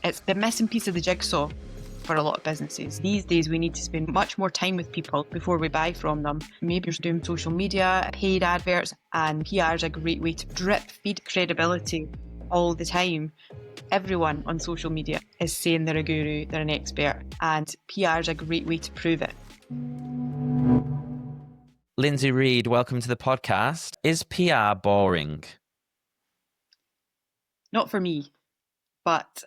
It's the missing piece of the jigsaw for a lot of businesses. These days, we need to spend much more time with people before we buy from them. Maybe you're doing social media, paid adverts, and PR is a great way to drip feed credibility all the time. Everyone on social media is saying they're a guru, they're an expert, and PR is a great way to prove it. Lindsay Reid, welcome to the podcast. Is PR boring? Not for me, but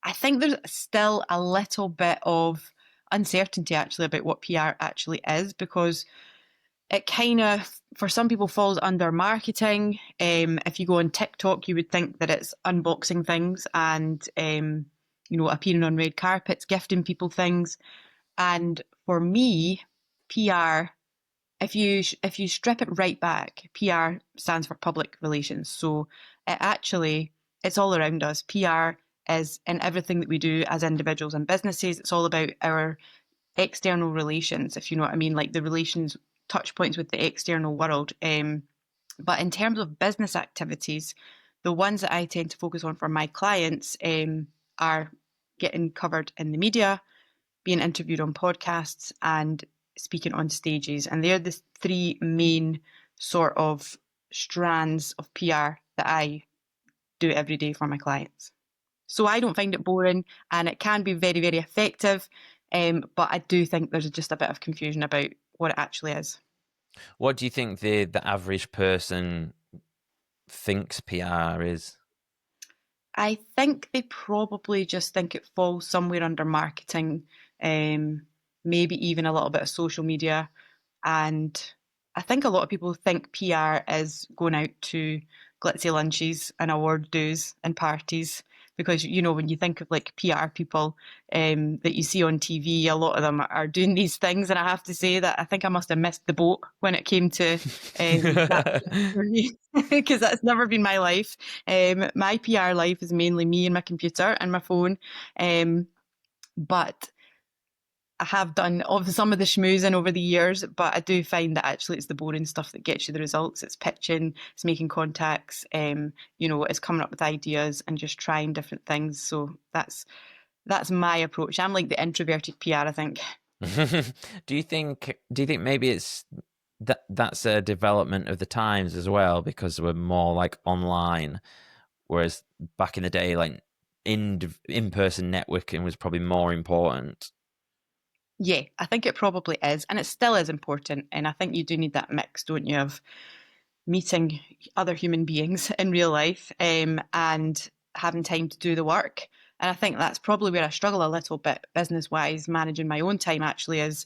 I think there's still a little bit of uncertainty actually about what PR actually is, because it kind of, for some people, falls under marketing. If you go on TikTok, you would think that it's unboxing things and, appearing on red carpets, gifting people things. And for me, PR, if you strip it right back, PR stands for public relations. So it's all around us. PR is in everything that we do as individuals and businesses. It's all about our external relations, if you know what I mean, like the relations touch points with the external world. But in terms of business activities, the ones that I tend to focus on for my clients are getting covered in the media, being interviewed on podcasts, and speaking on stages. And they're the three main sort of strands of PR that I do every day for my clients. So I don't find it boring, and it can be very, very effective. But I do think there's just a bit of confusion about what it actually is. What do you think the average person thinks PR is? I think they probably just think it falls somewhere under marketing, maybe even a little bit of social media. And I think a lot of people think PR is going out to glitzy lunches and award dues and parties, because, when you think of like PR people that you see on TV, a lot of them are doing these things. And I have to say that I think I must have missed the boat when it came to that, because that's never been my life. My PR life is mainly me and my computer and my phone. But I have done some of the schmoozing over the years, but I do find that actually it's the boring stuff that gets you the results. It's pitching, it's making contacts, it's coming up with ideas and just trying different things. So that's my approach. I'm like the introverted PR, I think. Do you think maybe it's that's a development of the times as well, because we're more like online, whereas back in the day, like in-person networking was probably more important? Yeah, I think it probably is. And it still is important. And I think you do need that mix, don't you, of meeting other human beings in real life and having time to do the work. And I think that's probably where I struggle a little bit business-wise, managing my own time actually is,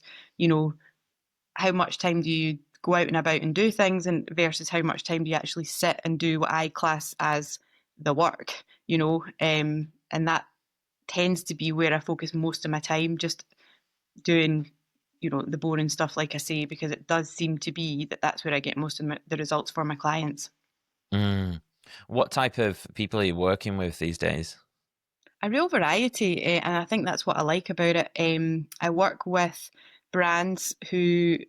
how much time do you go out and about and do things, and versus how much time do you actually sit and do what I class as the work, and that tends to be where I focus most of my time, just doing the boring stuff, like I say, because it does seem to be that that's where I get most of the results for my clients. What type of people are you working with these days? A real variety, and I think that's what I like about it. I work with brands who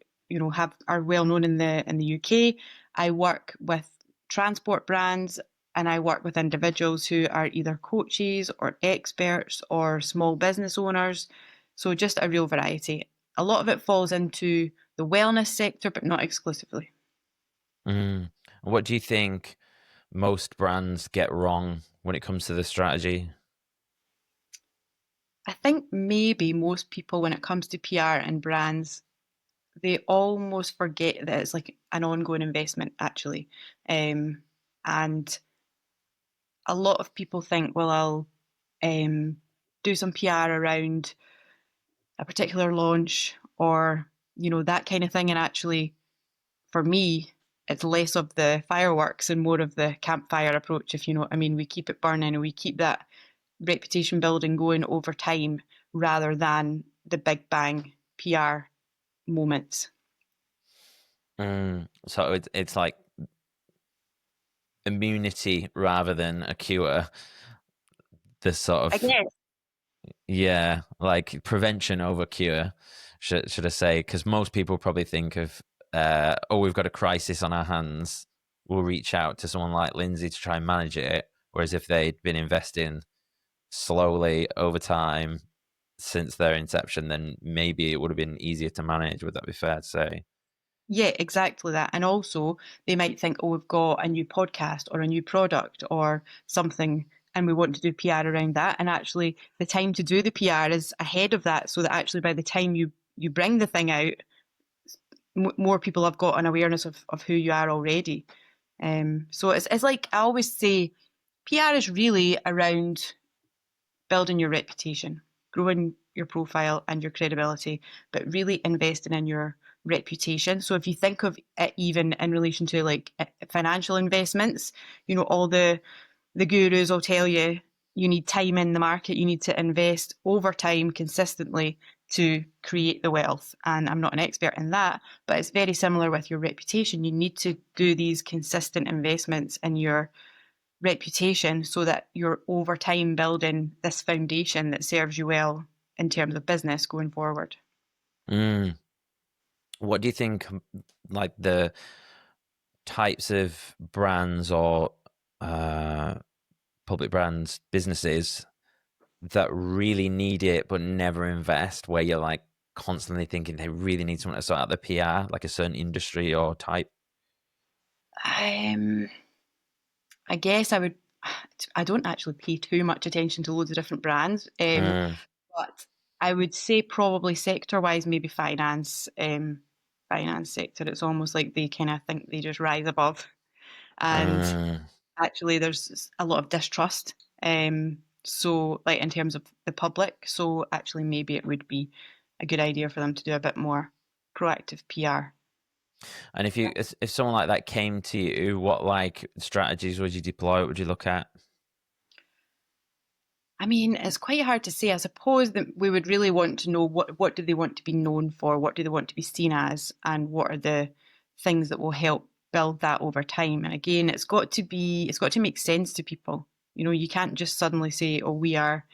are well known in the UK. I work with transport brands, and I work with individuals who are either coaches or experts or small business owners. So just a real variety. A lot of it falls into the wellness sector, but not exclusively. What do you think most brands get wrong when it comes to the strategy? I think maybe most people, when it comes to PR and brands, they almost forget that it's like an ongoing investment, actually. And a lot of people think, well, I'll do some PR around a particular launch or, that kind of thing. And actually, for me, it's less of the fireworks and more of the campfire approach, if you know what I mean. We keep it burning and we keep that reputation building going over time rather than the big bang PR moments. So it's like immunity rather than a cure. This sort of, I guess. yeah, like prevention over cure, should I say? Because most people probably think of, we've got a crisis on our hands, we'll reach out to someone like Lindsay to try and manage it. Whereas if they'd been investing slowly over time since their inception, then maybe it would have been easier to manage. Would that be fair to say? Yeah, exactly that. And also, they might think, oh, we've got a new podcast or a new product or something, and we want to do PR around that. And actually, the time to do the PR is ahead of that, so that actually by the time you bring the thing out, more people have got an awareness of who you are already. So it's like I always say, PR is really around building your reputation, growing your profile and your credibility, but really investing in your reputation. So if you think of it even in relation to like financial investments, all the gurus will tell you you need time in the market, you need to invest over time consistently to create the wealth. And I'm not an expert in that, but it's very similar with your reputation. You need to do these consistent investments in your reputation so that you're over time building this foundation that serves you well in terms of business going forward. Mm. What do you think, like the types of brands or uh, public brands, businesses that really need it but never invest, where you're like constantly thinking they really need someone to sort out the PR, like a certain industry or type? Um, I guess I don't actually pay too much attention to loads of different brands, Mm, but I would say probably sector wise, maybe finance sector. It's almost like they kind of think they just rise above. And mm. actually, there's a lot of distrust. So, like in terms of the public, so actually, maybe it would be a good idea for them to do a bit more proactive PR. And if someone like that came to you, what like strategies would you deploy? What would you look at? I mean, it's quite hard to say. I suppose that we would really want to know what do they want to be known for, what do they want to be seen as, and what are the things that will help build that over time. And again, it's got to make sense to people. You can't just suddenly say, "Oh, we are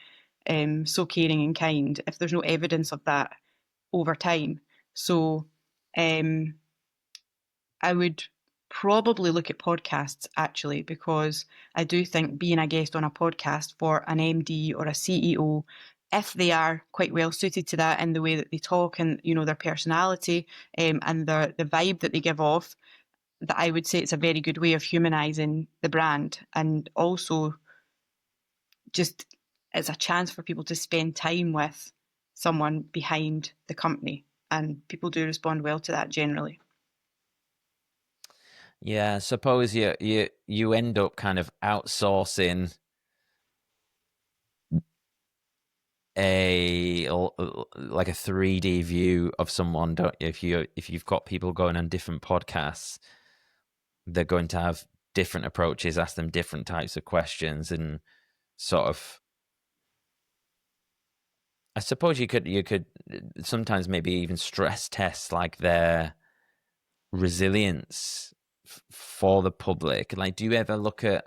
so caring and kind," if there's no evidence of that over time. So, um, I would probably look at podcasts actually, because I do think being a guest on a podcast for an MD or a CEO, if they are quite well suited to that in the way that they talk and their personality, and the vibe that they give off, that I would say it's a very good way of humanizing the brand, and also just it's a chance for people to spend time with someone behind the company, and people do respond well to that generally. Yeah, suppose you end up kind of outsourcing a like a 3D view of someone, don't you? If you've got people going on different podcasts, they're going to have different approaches, ask them different types of questions, and sort of. I suppose you could sometimes maybe even stress test like their resilience for the public. Like, do you ever look at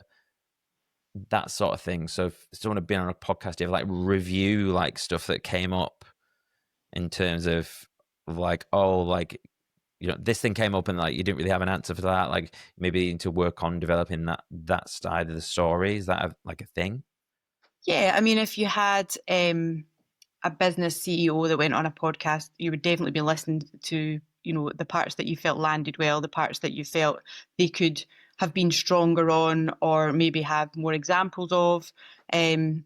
that sort of thing? So if someone had been on a podcast, do you ever like review like stuff that came up in terms of like, oh, like, this thing came up and like you didn't really have an answer for that. Like maybe you need to work on developing that side of the story. Is that like a thing? Yeah, I mean, if you had a business CEO that went on a podcast, you would definitely be listening to, the parts that you felt landed well, the parts that you felt they could have been stronger on, or maybe have more examples of. Um,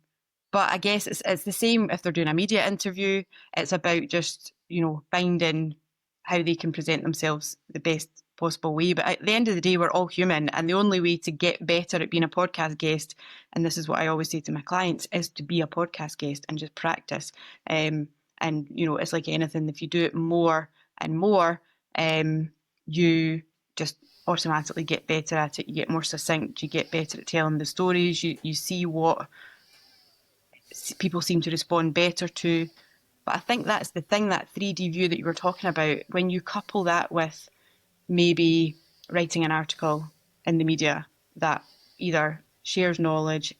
but I guess it's the same if they're doing a media interview. It's about just, finding how they can present themselves the best possible way. But at the end of the day, we're all human. And the only way to get better at being a podcast guest, and this is what I always say to my clients, is to be a podcast guest and just practice. And, it's like anything, if you do it more and more, you just automatically get better at it. You get more succinct, you get better at telling the stories, you see what people seem to respond better to. But I think that's the thing, that 3D view that you were talking about, when you couple that with maybe writing an article in the media that either shares knowledge,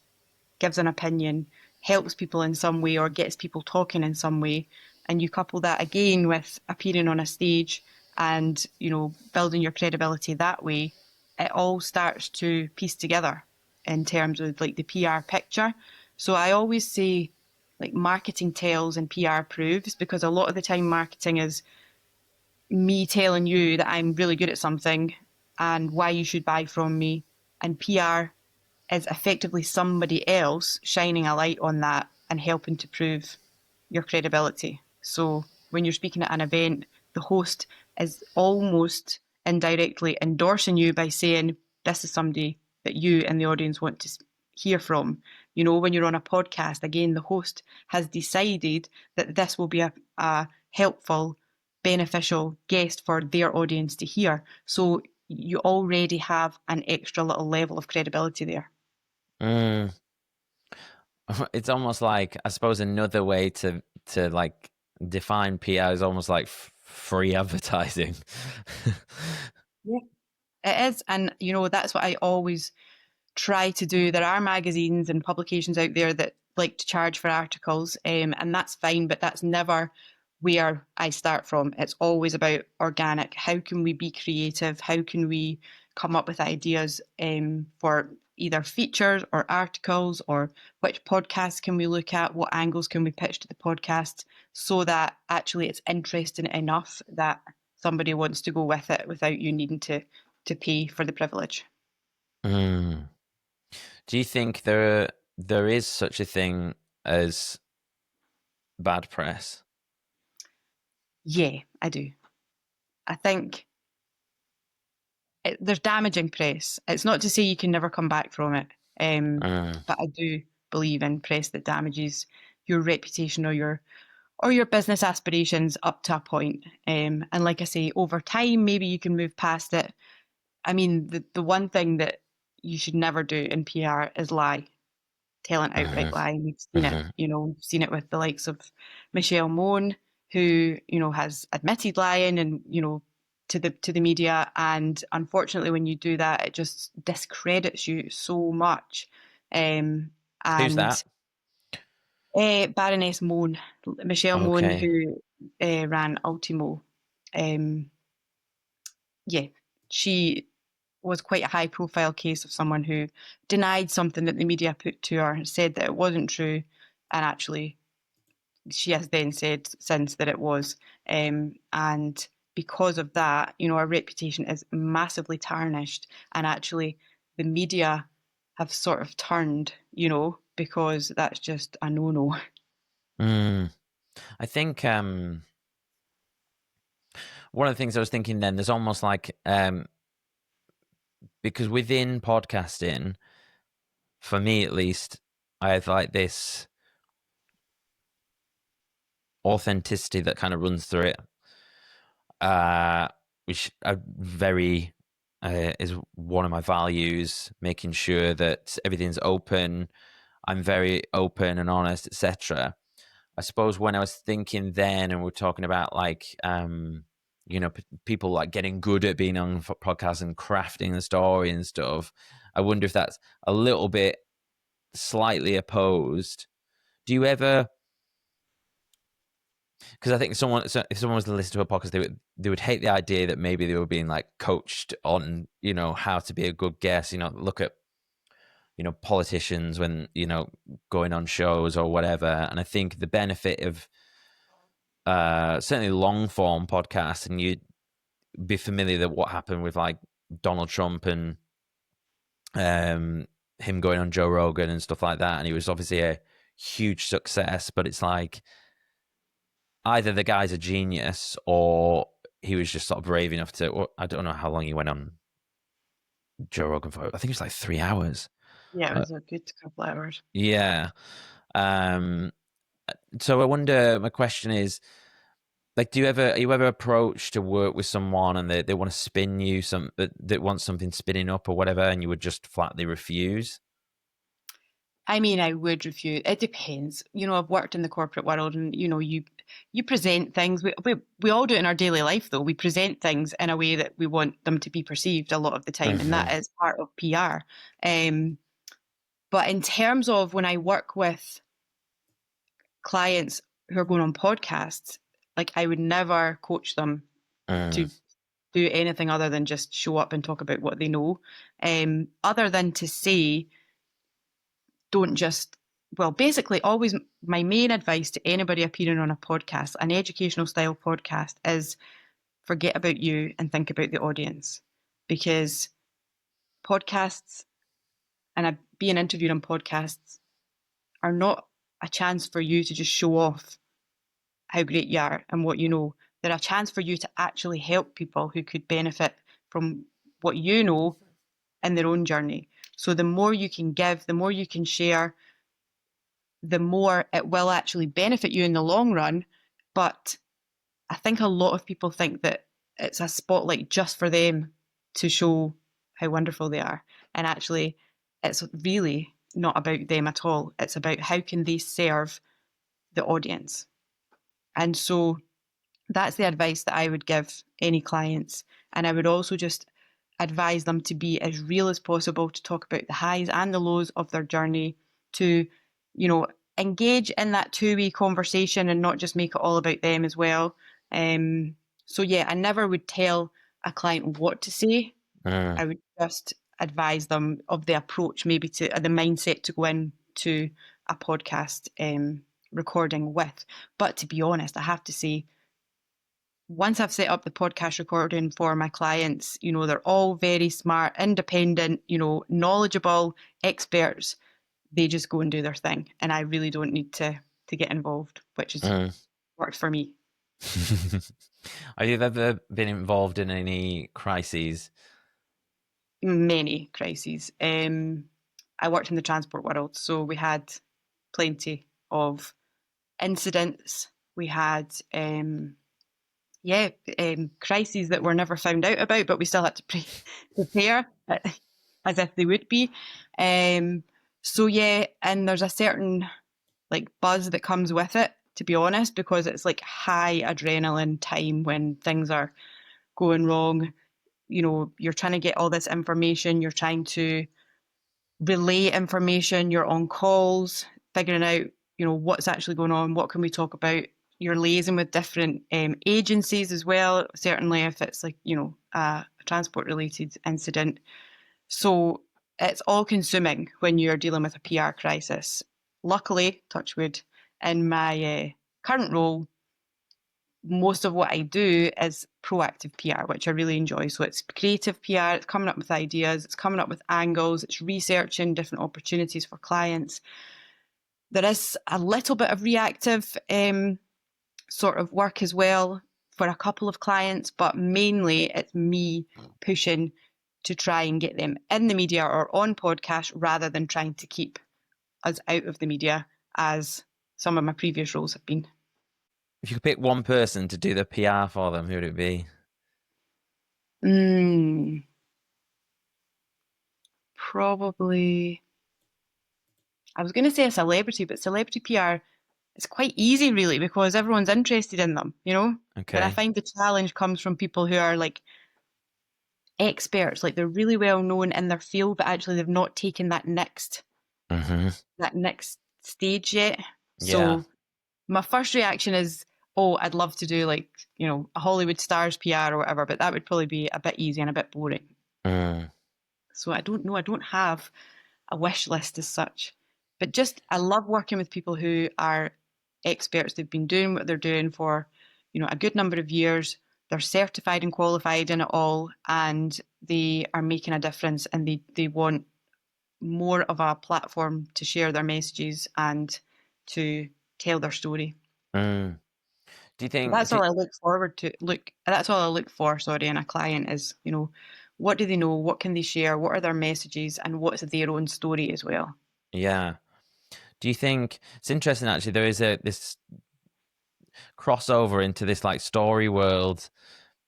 gives an opinion, helps people in some way, or gets people talking in some way, and you couple that again with appearing on a stage and, building your credibility that way, it all starts to piece together in terms of like the PR picture. So I always say, like, marketing tells and PR proves, because a lot of the time marketing is me telling you that I'm really good at something and why you should buy from me. And PR is effectively somebody else shining a light on that and helping to prove your credibility. So when you're speaking at an event, the host is almost indirectly endorsing you by saying, this is somebody that you and the audience want to hear from. You know, when you're on a podcast, again, the host has decided that this will be a helpful, beneficial guest for their audience to hear. So you already have an extra little level of credibility there. Mm. It's almost like, I suppose, another way to like define PR is almost like free advertising. Yeah. It is. And, you know, that's what I always try to do. There are magazines and publications out there that like to charge for articles, and that's fine, but that's never where I start from. It's always about organic. How can we be creative? How can we come up with ideas for either features or articles, or which podcasts can we look at? What angles can we pitch to the podcast so that actually it's interesting enough that somebody wants to go with it without you needing to pay for the privilege? Mm. Do you think there is such a thing as bad press? Yeah, I do. I think there's damaging press. It's not to say you can never come back from it, Mm. but I do believe in press that damages your reputation or your business aspirations up to a point. And like I say, over time, maybe you can move past it. I mean, the one thing that you should never do in PR is lie, tell an outright Mhm. lie. And we've seen it, Mhm. you know, we've seen it with the likes of Michelle Mone, who, you know, has admitted lying and, you know, to the media. And unfortunately, when you do that, it just discredits you so much. Um, Who's and that? Baroness Mone, Michelle Mone, Okay. who ran Ultimo, um, yeah, she was quite a high profile case of someone who denied something that the media put to her, said that it wasn't true, and actually she has then said since that it was. And because of that, you know, our reputation is massively tarnished, and actually the media have sort of turned, you know, because that's just a no no. Mm. I think one of the things I was thinking then, there's almost like because within podcasting, for me at least, I have like this authenticity that kind of runs through it, uh, which I very is one of my values. Making sure that everything's open, I'm very open and honest, etc. I suppose when I was thinking then, and we're talking about like, you know, people like getting good at being on podcasts and crafting the story and stuff. I wonder if that's a little bit slightly opposed. Do you ever? Because I think if someone was to listen to a podcast, they would hate the idea that maybe they were being like coached on, you know, how to be a good guest. You know, look at, you know, politicians when, you know, going on shows or whatever. And I think the benefit of certainly long form podcasts, and you'd be familiar that what happened with like Donald Trump and him going on Joe Rogan and stuff like that, and he was obviously a huge success. But it's like either the guy's a genius or he was just sort of brave enough to. Well, I don't know how long he went on Joe Rogan for. I think it was like 3 hours. Yeah, it Uh, was a good couple of hours. yeah. Um, so I wonder. My question is, like, are you ever approached to work with someone and they want to spin you that want something spinning up or whatever, and you would just flatly refuse? I mean, I would refuse. It depends. You know, I've worked in the corporate world, and you know, you present things. We all do it in our daily life, though. We present things in a way that we want them to be perceived a lot of the time, and Mm-hmm. that is part of PR. But in terms of when I work with clients who are going on podcasts, like I would never coach them Mm. to do anything other than just show up and talk about what they know. Other than to say, don't just well, basically, always my main advice to anybody appearing on a podcast, an educational style podcast, is forget about you and think about the audience. Because podcasts and being interviewed on podcasts are not a chance for you to just show off how great you are and what you know. They're a chance for you to actually help people who could benefit from what you know in their own journey. So the more you can give, the more you can share, the more it will actually benefit you in the long run. But I think a lot of people think that it's a spotlight just for them to show how wonderful they are. And actually, it's really not about them at all. It's about how can they serve the audience. And so that's the advice that I would give any clients. And I would also just advise them to be as real as possible, to talk about the highs and the lows of their journey, to, you know, engage in that two-way conversation and not just make it all about them as well. So yeah, I never would tell a client what to say. Mm. I would just advise them of the approach, maybe to the mindset to go into a podcast recording with. But to be honest, I have to say, once I've set up the podcast recording for my clients, you know, they're all very smart, independent, you know, knowledgeable experts. They just go and do their thing. And I really don't need to get involved, which is Mm. works for me. Have you ever been involved in any crises? Many crises. I worked in the transport world, so we had plenty of incidents. We had crises that were never found out about, but we still had to prepare as if they would be. So yeah, and there's a certain like buzz that comes with it, to be honest, because it's like high adrenaline time when things are going wrong. You know, you're trying to get all this information, you're trying to relay information, you're on calls, figuring out, you know, what's actually going on, what can we talk about. You're liaising with different agencies as well, certainly if it's like, you know, a transport related incident. So it's all consuming when you're dealing with a PR crisis. Luckily, touch wood, in my current role, most of what I do is proactive PR, which I really enjoy. So it's creative PR, it's coming up with ideas, it's coming up with angles, it's researching different opportunities for clients. There is a little bit of reactive sort of work as well for a couple of clients, but mainly it's me pushing to try and get them in the media or on podcast rather than trying to keep us out of the media as some of my previous roles have been. If you could pick one person to do the PR for them, who would it be? Probably, I was going to say a celebrity, but celebrity PR is quite easy, really, because everyone's interested in them, you know? But I Okay. find the challenge comes from people who are like experts, like they're really well known in their field, but actually they've not taken Mm-hmm. that next stage yet. Yeah. So my first reaction is, oh, I'd love to do like, you know, a Hollywood stars PR or whatever, but that would probably be a bit easy and a bit boring. Mm. So I don't know. I don't have a wish list as such. But just I love working with people who are experts. They've been doing what they're doing for, you know, a good number of years. They're certified and qualified in it all, and they are making a difference. And they want more of a platform to share their messages and to tell their story. Mm. Do you think? That's all I look forward to. Look, that's all I look for. Sorry, in a client is, you know, what do they know? What can they share? What are their messages? And what's their own story as well? Yeah. Do you think it's interesting? Actually, there is this crossover into this like story world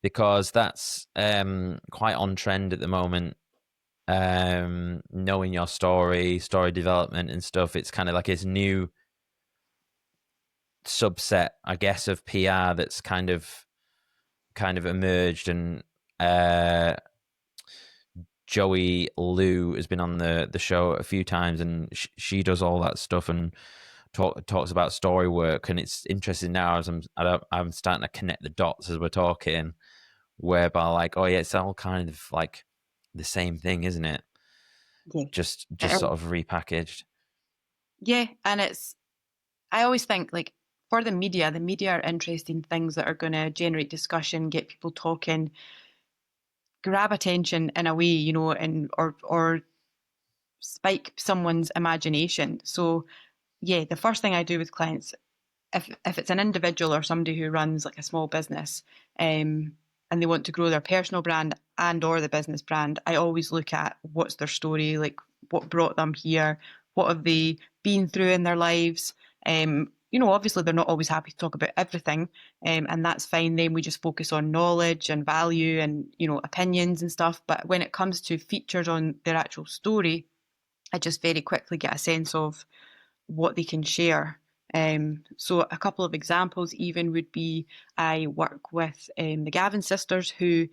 because that's quite on trend at the moment. Knowing your story development and stuff. It's kind of like this new subset, I guess, of PR that's kind of emerged. And Joey Liu has been on the show a few times, and she does all that stuff and talks about story work. And it's interesting now as I'm starting to connect the dots as we're talking, whereby like, oh yeah, it's all kind of like the same thing, isn't it? Yeah. Just sort of repackaged. Yeah, and I always think like for the media are interested in things that are going to generate discussion, get people talking, grab attention in a way, and or spike someone's imagination. So yeah, the first thing I do with clients, if it's an individual or somebody who runs like a small business, and they want to grow their personal brand and or the business brand, I always look at what's their story, like what brought them here, what have they been through in their lives. Obviously they're not always happy to talk about everything, and that's fine. Then we just focus on knowledge and value and opinions and stuff. But when it comes to features on their actual story, I just very quickly get a sense of what they can share. So a couple of examples even would be I work with the Gavin sisters, who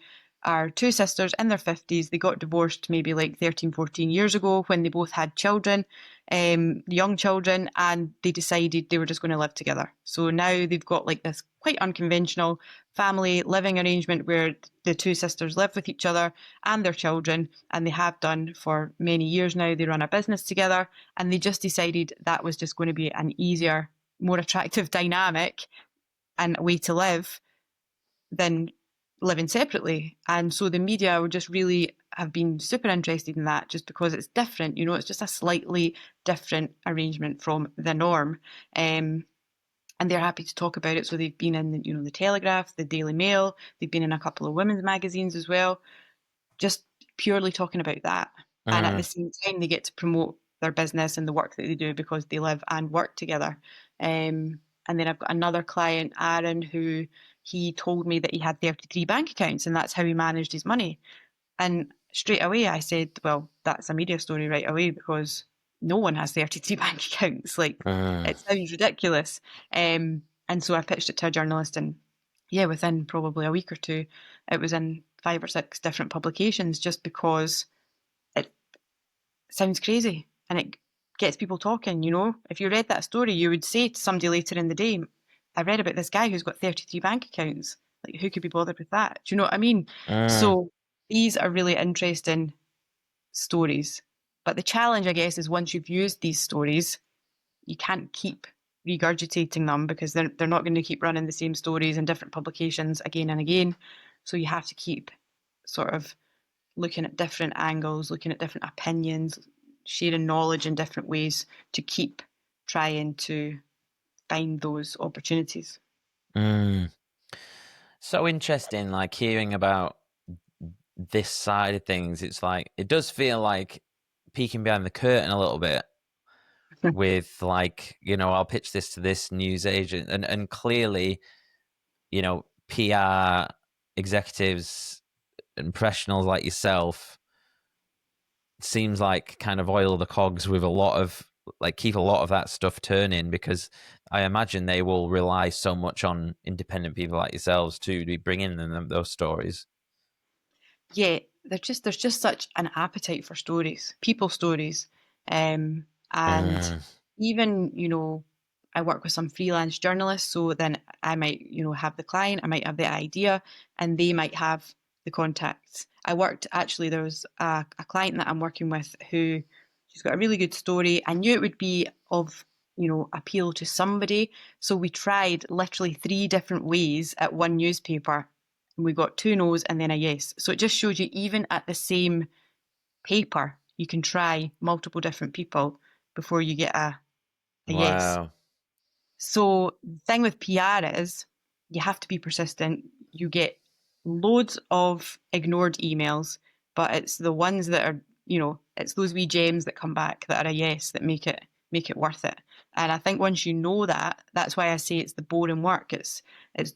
are two sisters in their 50s. They got divorced maybe like 13, 14 years ago when they both had children, young children, and they decided they were just going to live together. So now they've got like this quite unconventional family living arrangement where the two sisters live with each other and their children, and they have done for many years now. They run a business together, and they just decided that was just going to be an easier, more attractive dynamic and a way to live than living separately. And so the media would just really have been super interested in that, just because it's different. It's just a slightly different arrangement from the norm. And they're happy to talk about it. So they've been in the Telegraph, the Daily Mail. They've been in a couple of women's magazines as well, just purely talking about that. And at the Mm, same time, they get to promote their business and the work that they do because they live and work together. And then I've got another client, Aaron, who he told me that he had 33 bank accounts and that's how he managed his money. And straight away, I said, well, that's a media story right away because no one has 33 bank accounts. Like, mm, it sounds ridiculous. And so I pitched it to a journalist, and yeah, within probably a week or two, it was in 5 or 6 different publications just because it sounds crazy and it gets people talking. If you read that story, you would say to somebody later in the day, I read about this guy who's got 33 bank accounts. Like, who could be bothered with that? Do you know what I mean? mm, So these are really interesting stories. But the challenge, I guess, is once you've used these stories, you can't keep regurgitating them because they're not going to keep running the same stories in different publications again and again. So you have to keep sort of looking at different angles, looking at different opinions, sharing knowledge in different ways to keep trying to find those opportunities. mm. So interesting, like hearing about this side of things. It's like it does feel like peeking behind the curtain a little bit with like, I'll pitch this to this news agent, and clearly, PR executives and professionals like yourself seems like kind of oil the cogs with a lot of like keep a lot of that stuff turning, because I imagine they will rely so much on independent people like yourselves to be bringing them those stories. Yeah, there's just such an appetite for stories, people stories, and Mm, even I work with some freelance journalists, so then I might have the client, I might have the idea, and they might have the contacts. I worked actually there was a client that I'm working with who she's got a really good story. I knew it would be of appeal to somebody, so we tried literally 3 different ways at one newspaper, and we got 2 no's and then a yes. So it just shows you even at the same paper, you can try multiple different people before you get a yes. wow. So the thing with PR is you have to be persistent. You get loads of ignored emails, but it's the ones that are, it's those wee gems that come back that are a yes that make it worth it. And I think once you know that, that's why I say it's the boring work. It's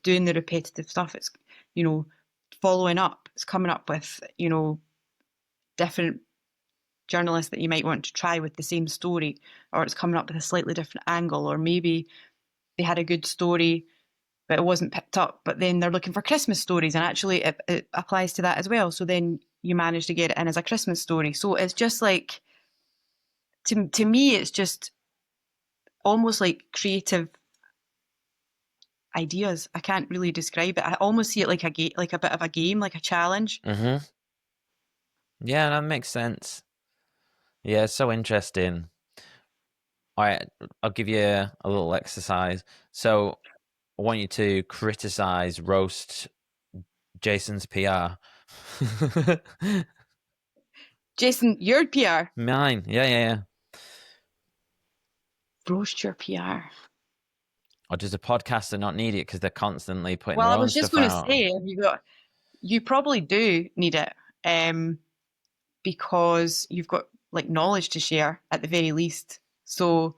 doing the repetitive stuff. It's, you know, following up. It's coming up with, different journalists that you might want to try with the same story, or it's coming up with a slightly different angle, or maybe they had a good story but it wasn't picked up, but then they're looking for Christmas stories, and actually it applies to that as well. So then you manage to get it in as a Christmas story. So it's just like, to me it's just almost like creative ideas. I can't really describe it. I almost see it like like a bit of a game, like a challenge. Mm-hmm. Yeah, that makes sense. Yeah, it's so interesting. All right, I'll give you a little exercise. So I want you to criticize, roast Jason's PR. Jason, your PR. Mine, yeah. Roast your PR. Or does a podcaster not need it because they're constantly putting Well, their I own was just stuff going to out? say, you probably do need it, um, because you've got like knowledge to share at the very least. So,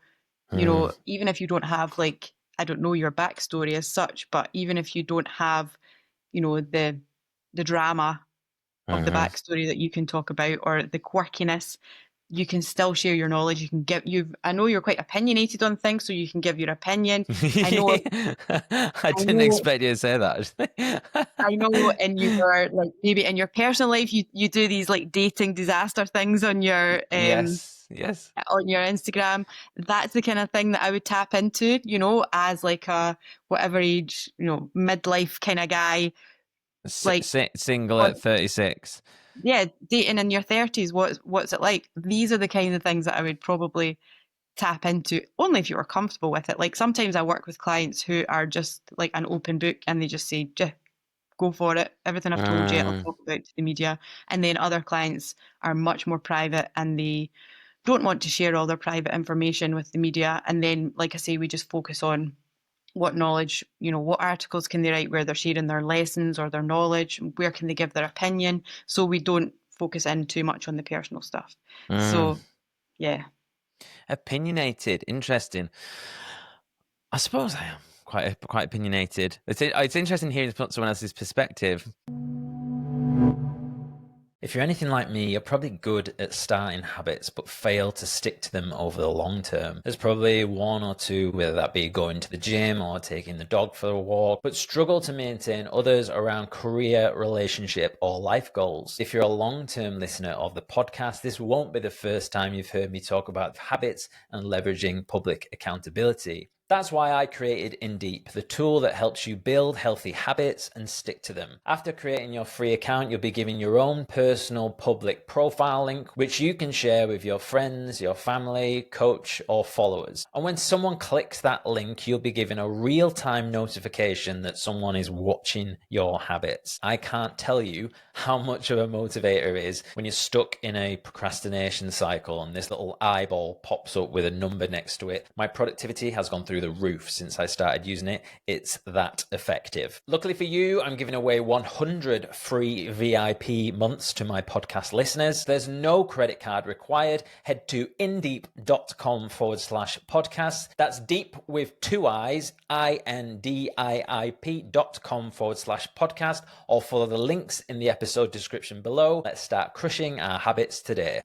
Mm, even if you don't have like, I don't know your backstory as such, but even if you don't have, the drama of the hmm backstory that you can talk about or the quirkiness, you can still share your knowledge. You can give you. I know you're quite opinionated on things, so you can give your opinion. I know. I I didn't know. expect you to say that. I know in your like maybe in your personal life you do these like dating disaster things Yes. on your Instagram. That's the kind of thing that I would tap into, as like a whatever age, midlife kind of guy. Like Single on at 36. yeah, dating in your 30s, what's it like? These are the kind of things that I would probably tap into only if you were comfortable with it. Like sometimes I work with clients who are just like an open book and they just say, go for it. Everything I've told you, I'll Mm. talk about to the media. And then other clients are much more private and they don't want to share all their private information with the media. And then, like I say, we just focus on what knowledge, what articles can they write where they're sharing their lessons or their knowledge, where can they give their opinion. So we don't focus in too much on the personal stuff. Mm. So, yeah. Opinionated. Interesting. I suppose I am quite opinionated. It's interesting hearing someone else's perspective. If you're anything like me, you're probably good at starting habits but fail to stick to them over the long term. There's probably one or two, whether that be going to the gym or taking the dog for a walk, but struggle to maintain others around career, relationship, or life goals. If you're a long-term listener of the podcast, this won't be the first time you've heard me talk about habits and leveraging public accountability. That's why I created Indiip, the tool that helps you build healthy habits and stick to them. After creating your free account, you'll be given your own personal public profile link, which you can share with your friends, your family, coach, or followers. And when someone clicks that link, you'll be given a real-time notification that someone is watching your habits. I can't tell you how much of a motivator it is when you're stuck in a procrastination cycle and this little eyeball pops up with a number next to it. My productivity has gone through the roof since I started using it. It's that effective. Luckily for you, I'm giving away 100 free VIP months to my podcast listeners. There's no credit card required. Head to indiip.com/podcast. That's deep with two eyes, indiip.com/podcast, or follow the links in the episode description below. Let's start crushing our habits today.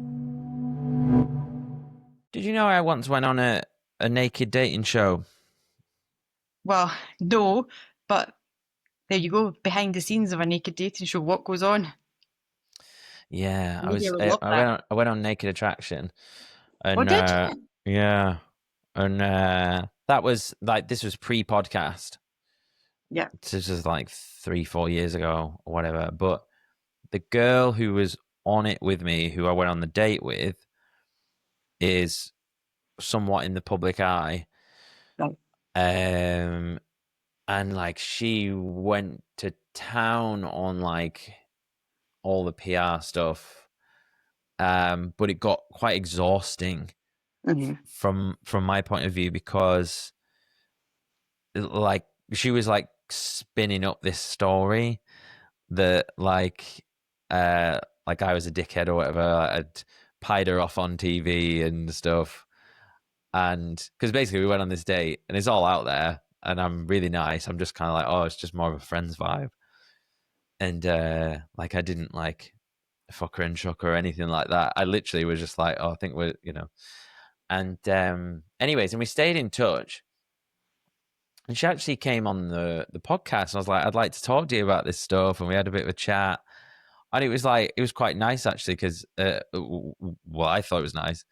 Did you know I once went on a naked dating show? Well, no, but there you go. Behind the scenes of a naked dating show, what goes on? Yeah, The media would love I that. went on Naked Attraction, Oh, and did you? yeah, and that was like this was pre-podcast. Yeah. This was like 3-4 years ago or whatever. But the girl who was on it with me, who I went on the date with, is somewhat in the public eye. Right. Um, and like she went to town on like all the PR stuff. But it got quite exhausting Mm-hmm. from my point of view because like she was like spinning up this story that like I was a dickhead or whatever. I'd pied her off on TV and stuff. And because basically we went on this date and it's all out there and I'm really nice. I'm just kind of like, oh, it's just more of a friend's vibe. And like I didn't like fuck her and chuck her or anything like that. I literally was just like, oh, I think we're, And anyways, and we stayed in touch. And she actually came on the podcast. And I was like, I'd like to talk to you about this stuff. And we had a bit of a chat. And it was quite nice actually, because, well, I thought it was nice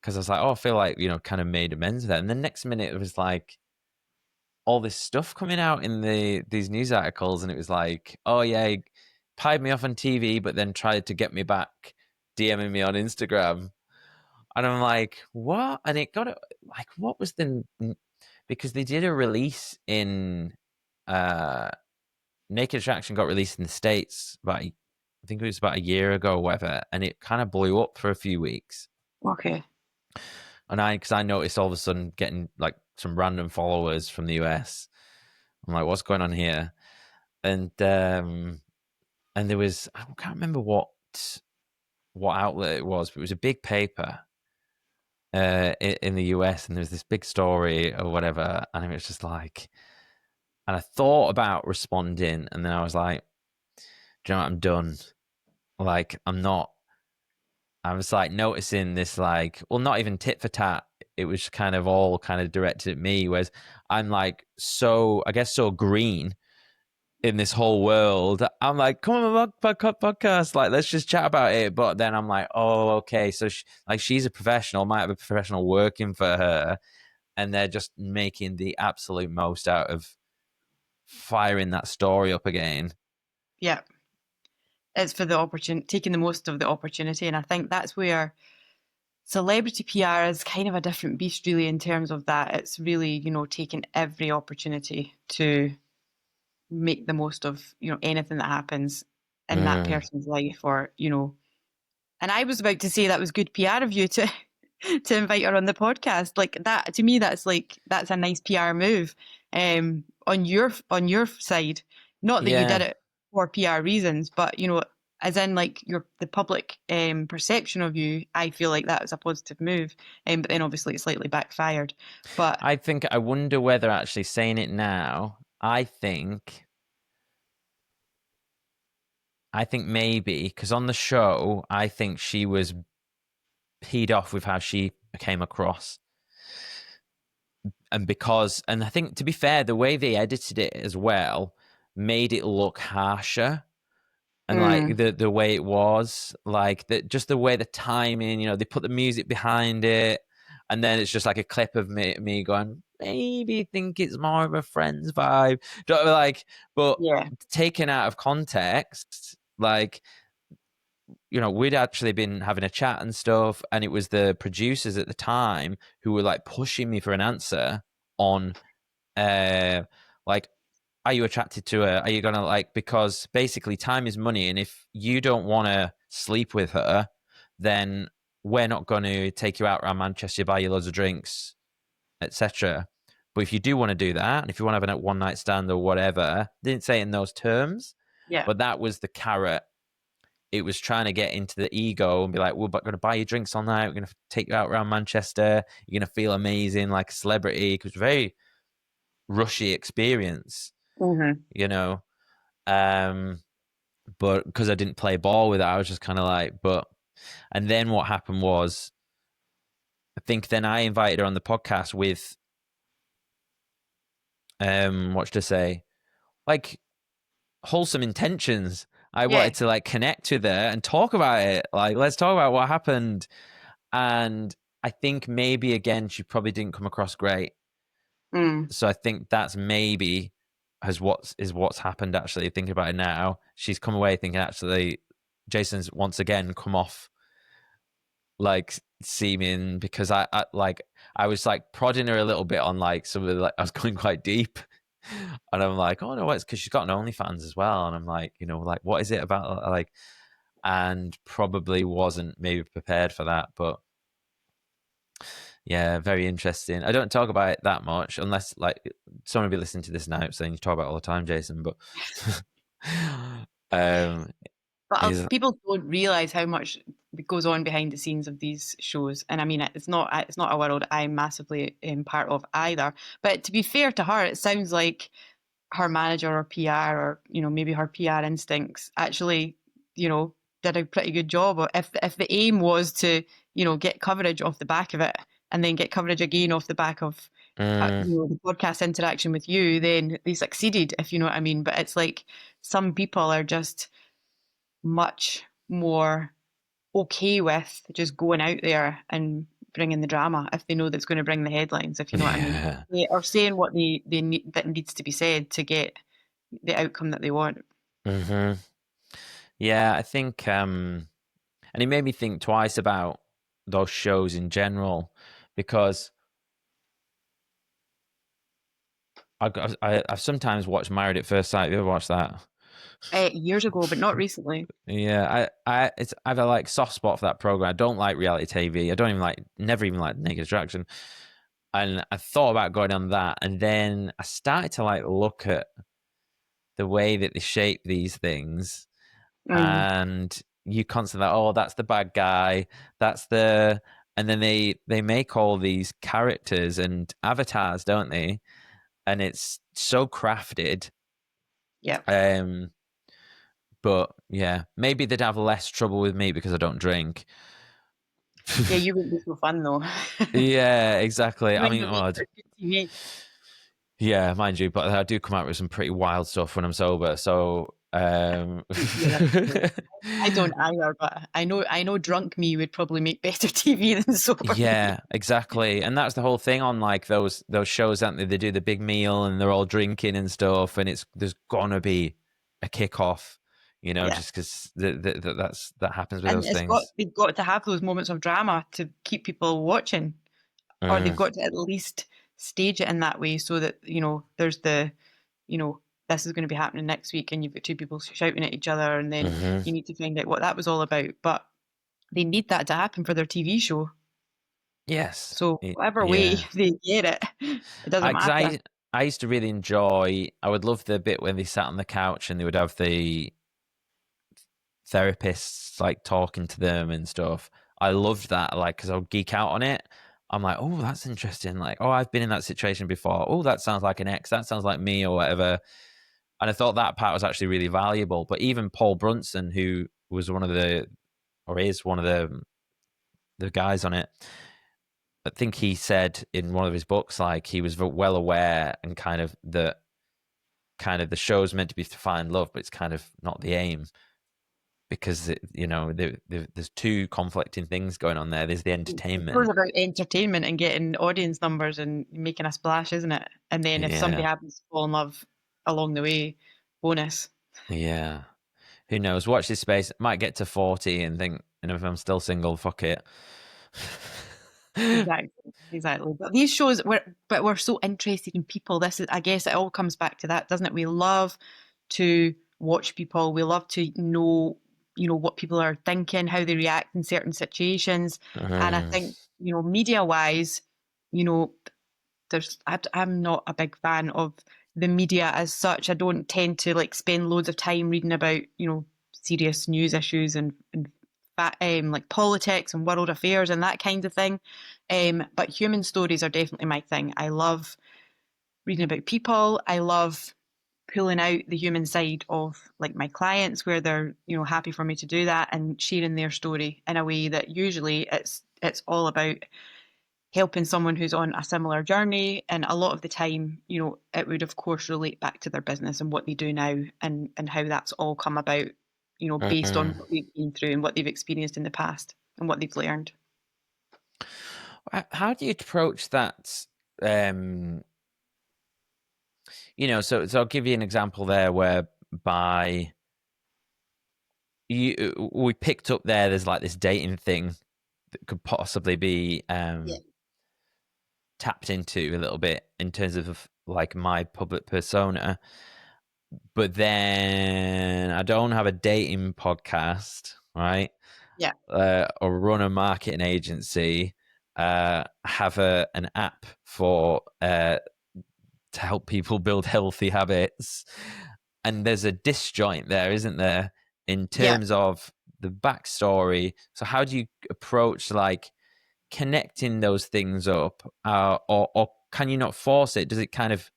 because I was like, oh, I feel like, kind of made amends with that. And the next minute it was like all this stuff coming out in these news articles. And it was like, oh, yeah, he pied me off on TV, but then tried to get me back, DMing me on Instagram. And I'm like, what? And it got like, what was the, because they did a release in, uh, Naked Attraction got released in the States about, I think it was about a year ago or whatever, and it kind of blew up for a few weeks. Okay. And because I noticed all of a sudden getting like some random followers from the US. I'm like, what's going on here? And there was, I can't remember what outlet it was, but it was a big paper in the US, and there was this big story or whatever, and it was just like, and I thought about responding, and then I was like, do you know what, I'm done. Like, I'm not. I was like noticing this, like, well, not even tit for tat. It was kind of all kind of directed at me, whereas I'm like so, I guess, so green in this whole world. I'm like, come on, my podcast, like, let's just chat about it. But then I'm like, oh, okay, so she's a professional, might have a professional working for her, and they're just making the absolute most out of firing that story up again. Yeah. It's for the opportunity, taking the most of the opportunity. And I think that's where celebrity PR is kind of a different beast, really, in terms of that. It's really, taking every opportunity to make the most of, anything that happens in that Mm. person's life, or, and I was about to say that was good PR of you to to invite her on the podcast. Like that, to me, that's a nice PR move on your side. Not that you did Yeah, it for PR reasons, but as in like the public perception of you. I feel like that was a positive move, but then obviously it slightly backfired. But I wonder whether actually saying it now, I think maybe, because on the show, I think she was peed off with how she came across. And I think, to be fair, the way they edited it as well made it look harsher. And like mm, the way it was, like just the way the timing, they put the music behind it, and then it's just like a clip of me going, maybe think it's more of a Friends vibe. Like, but yeah, taken out of context, like, we'd actually been having a chat and stuff, and it was the producers at the time who were like pushing me for an answer on, like, are you attracted to her? Are you gonna, like, because basically time is money, and if you don't want to sleep with her, then we're not going to take you out around Manchester, buy you loads of drinks, etc. But if you do want to do that, and if you want to have a one night stand or whatever, they didn't say it in those terms, yeah, but that was the carrot. It was trying to get into the ego and be like, we're going to buy you drinks all night. We're going to take you out around Manchester. You're going to feel amazing like a celebrity. It was a very rushy experience, hmm you know. Um, but because I didn't play ball with it, I was just kind of like, but. And then what happened was, I think then I invited her on the podcast with, what should I say? Like, wholesome intentions. I yeah, wanted to like connect with her and talk about it. Like, let's talk about what happened. And I think maybe again she probably didn't come across great. mm, So I think that's maybe what's happened. Actually, thinking about it now, she's come away thinking actually Jason's once again come off like seeming, because I was like prodding her a little bit on like some of the, like, I was going quite deep. And I'm like, oh no, it's because she's got an OnlyFans as well. And I'm like, like, what is it about, like, and probably wasn't maybe prepared for that. But yeah, very interesting. I don't talk about it that much unless like someone will be listening to this now saying you talk about it all the time, Jason. But um, but is people don't realize how much goes on behind the scenes of these shows. And I mean, it's not a world I'm massively part of either. But to be fair to her, it sounds like her manager or PR, or maybe her PR instincts actually you know did a pretty good job. Or if the aim was to get coverage off the back of it, and then get coverage again off the back of mm, the podcast interaction with you, then they succeeded, if you know what I mean. But it's like some people are just much more okay with just going out there and bringing the drama if they know that's going to bring the headlines, if you know what I mean. yeah. They are saying what they need, that needs to be said to get the outcome that they want. Yeah, I think and it made me think twice about those shows in general, because I've sometimes watched Married at First Sight. Have you ever watched that? Years ago, but not recently. Yeah, I've a like soft spot for that program. I don't like reality TV. I don't even like, never even like Naked Attraction. And I thought about going on that, and then I started to like look at the way that they shape these things, Mm, and you constantly like, oh, that's the bad guy, that's the, and then they make all these characters and avatars, don't they? And it's so crafted. yeah. Um, but yeah, maybe they'd have less trouble with me because I don't drink. Yeah, you wouldn't be so fun though. Yeah, exactly. I When mean, you're oh, looking at good TV. yeah, mind you, but I do come out with some pretty wild stuff when I'm sober. So, Yeah, that's true. I don't either, but I know drunk me would probably make better TV than sober me. yeah, exactly. And that's the whole thing on like those shows, aren't they? They do the big meal and they're all drinking and stuff, and it's there's gonna be a kickoff, Yeah. just because that happens with And those it's got things. they've got to have those moments of drama to keep people watching. Or they've Mm, got to at least stage it in that way so that, there's you know, this is going to be happening next week and you've got two people shouting at each other and then hmm. you need to find out what that was all about. But they need that to happen for their TV show. Yes. So whatever way Yeah. they get it, it doesn't I, 'cause matter. I used to really enjoy. I would love the bit when they sat on the couch and they would have the therapists like talking to them and stuff. I loved that, like, because I would geek out on it. I'm like, oh, that's interesting. Like, oh, I've been in that situation before. Oh, that sounds like an ex. That sounds like me or whatever. And I thought that part was actually really valuable. But even Paul Brunson, who was one of the, or is one of the guys on it, I think he said in one of his books, like he was well aware and kind of the show's meant to be to find love, but it's kind of not the aim because there's two conflicting things going on there. There's the It's always entertainment, about entertainment and getting audience numbers and making a splash, isn't it? And then if somebody yeah, happens to fall in love along the way, bonus. yeah. Who knows? Watch this space. Might get to 40 and think, and if I'm still single, fuck it. Exactly, exactly. But these shows, we're so interested in people. This is, I guess, it all comes back to that, doesn't it? We love to watch people. We love to know, what people are thinking, how they react in certain situations. And I Mm, think, media wise, you know, I'm not a big fan of the media as such. I don't tend to like spend loads of time reading about, serious news issues and like politics and world affairs and that kind of thing. But human stories are definitely my thing. I love reading about people. I love pulling out the human side of like my clients where they're, happy for me to do that and sharing their story in a way that usually it's all about helping someone who's on a similar journey. And a lot of the time, it would of course relate back to their business and what they do now and how that's all come about, based on mm. what they've been through and what they've experienced in the past and what they've learned. How do you approach that? Um, so I'll give you an example there whereby we picked up there's like this dating thing that could possibly be Yeah. tapped into a little bit in terms of like my public persona, but then I don't have a dating podcast, right? Yeah. Or run a marketing agency. Have an app for to help people build healthy habits, and there's a disjoint there, isn't there, in Yeah. terms of the backstory? So how do you approach like connecting those things up, or can you not force it? Does it kind of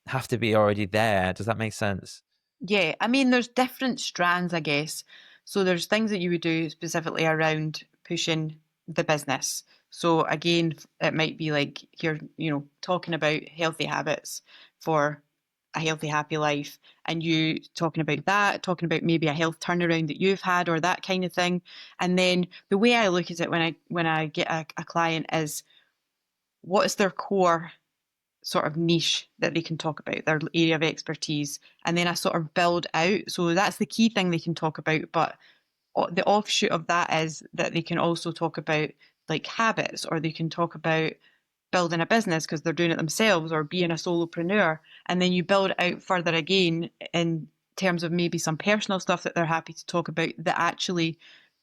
have to be already there? Does that make sense? Yeah, I mean, there's different strands, I guess. So there's things that you would do specifically around pushing the business. So again, it might be like you're, talking about healthy habits for a healthy, happy life, and you talking about that, talking about maybe a health turnaround that you've had or that kind of thing. And then the way I look at it when I get a client is what is their core sort of niche that they can talk about, their area of expertise, and then I sort of build out. So that's the key thing they can talk about, but the offshoot of that is that they can also talk about like habits, or they can talk about building a business because they're doing it themselves, or being a solopreneur. And then you build it out further again in terms of maybe some personal stuff that they're happy to talk about, that actually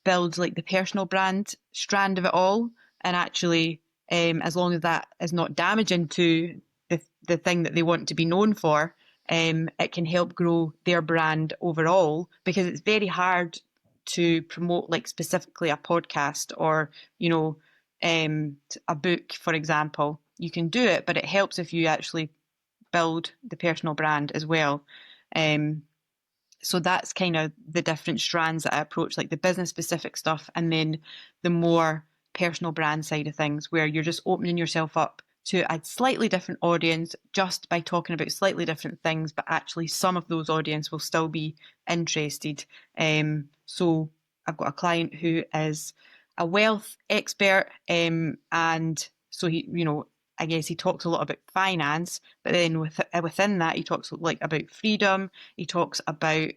builds like the personal brand strand of it all. And actually, as long as that is not damaging to the thing that they want to be known for, it can help grow their brand overall, because it's very hard to promote like specifically a podcast, or you know, a book, for example. You can do it, but it helps if you actually build the personal brand as well. Um, so that's kind of the different strands that I approach, like the business specific stuff, and then the more personal brand side of things, where you're just opening yourself up to a slightly different audience just by talking about slightly different things, but actually some of those audience will still be interested. So I've got a client who is a wealth expert, and so he, you know, I guess he talks a lot about finance, but then within that he talks like about freedom. He talks about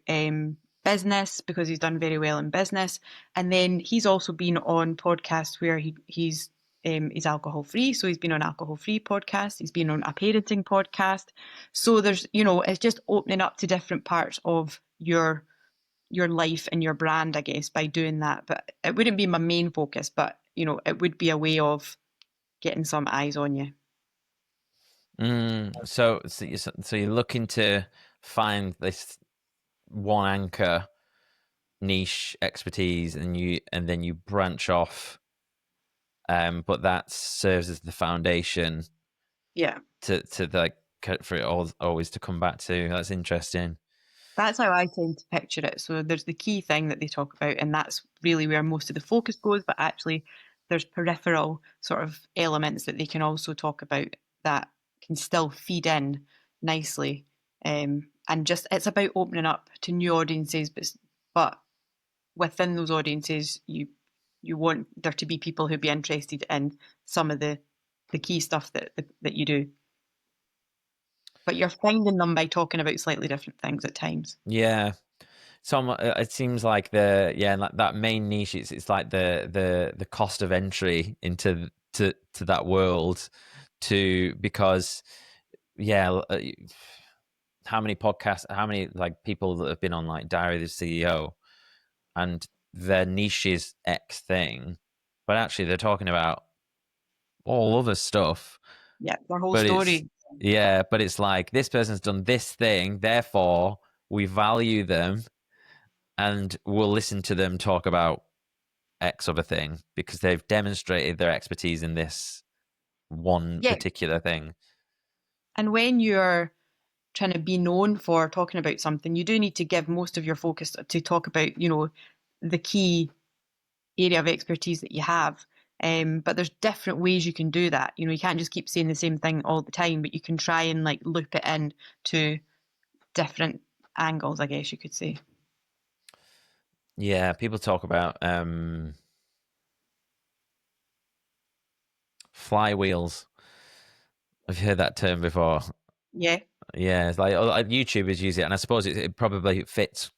business, because he's done very well in business, and then he's also been on podcasts where he's alcohol free. So he's been on alcohol free podcast. He's been on a parenting podcast. So there's, you know, it's just opening up to different parts of your life and your brand, I guess, by doing that. But it wouldn't be my main focus, but you know, it would be a way of getting some eyes on you. So you're looking to find this one anchor niche expertise, and then you branch off, but that serves as the foundation Yeah. to like for it all always to come back to. That's interesting. That's how I tend to picture it. So there's the key thing that they talk about, and that's really where most of the focus goes. But actually, there's peripheral sort of elements that they can also talk about that can still feed in nicely. And just it's about opening up to new audiences, but within those audiences, you want there to be people who be interested in some of the key stuff that you do. But you're finding them by talking about slightly different things at times. Yeah. It seems like that main niche. It's like the cost of entry into to that world, to because yeah, how many like people that have been on like Diary of the CEO, and their niche is X thing, but actually they're talking about all other stuff. Yeah, their whole But it's story. yeah, but it's like this person's done this thing, therefore we value them and we'll listen to them talk about X other thing because they've demonstrated their expertise in this one Yeah, particular thing. and when you're trying to be known for talking about something, you do need to give most of your focus to talk about, you know, the key area of expertise that you have. But there's different ways you can do that. You know, you can't just keep saying the same thing all the time, but you can try and like loop it in to different angles, I guess you could say. Yeah, people talk about flywheels. I've heard that term before. Yeah, Yeah, it's like YouTubers use it, and I suppose it probably fits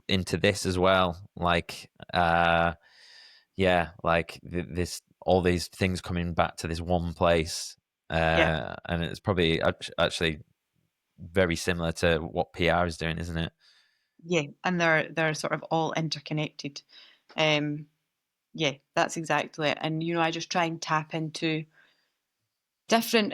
into this as well. Like, yeah, like this, all these things coming back to this one place, yeah, and it's probably actually very similar to what PR is doing, isn't it? yeah, and they're sort of all interconnected. Um, yeah, that's exactly it. And you know, I just try and tap into different,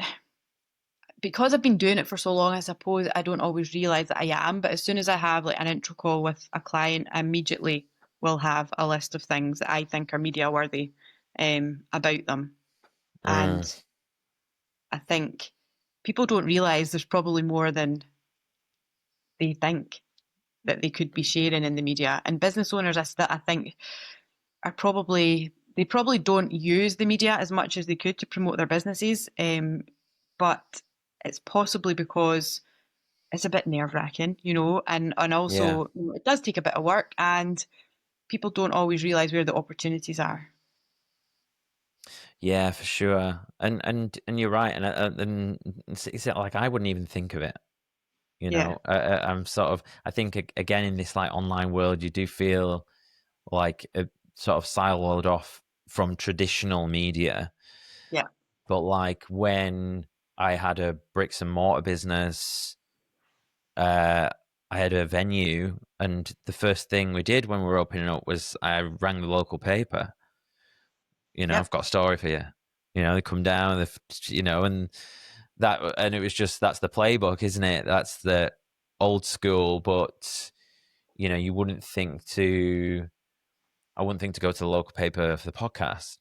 because I've been doing it for so long, I suppose I don't always realize that I am. But as soon as I have like an intro call with a client, I immediately will have a list of things that I think are media worthy, about them. And Mm, I think people don't realize there's probably more than they think that they could be sharing in the media. And business owners, I think, are probably they probably don't use the media as much as they could to promote their businesses. But it's possibly because it's a bit nerve wracking, you know, and yeah, also it does take a bit of work, and people don't always realize where the opportunities are. yeah, for sure. And you're right. And it's like I wouldn't even think of it. You Yeah, know, I'm sort of. I think again in this like online world, you do feel like sort of siloed off from traditional media. Yeah. But like when I had a bricks and mortar business, I had a venue, and the first thing we did when we were opening up was I rang the local paper. Yep. I've got a story for you. They come down, and and it was just, that's the playbook, isn't it? That's the old school, but you wouldn't think to. I wouldn't think to go to the local paper for the podcast,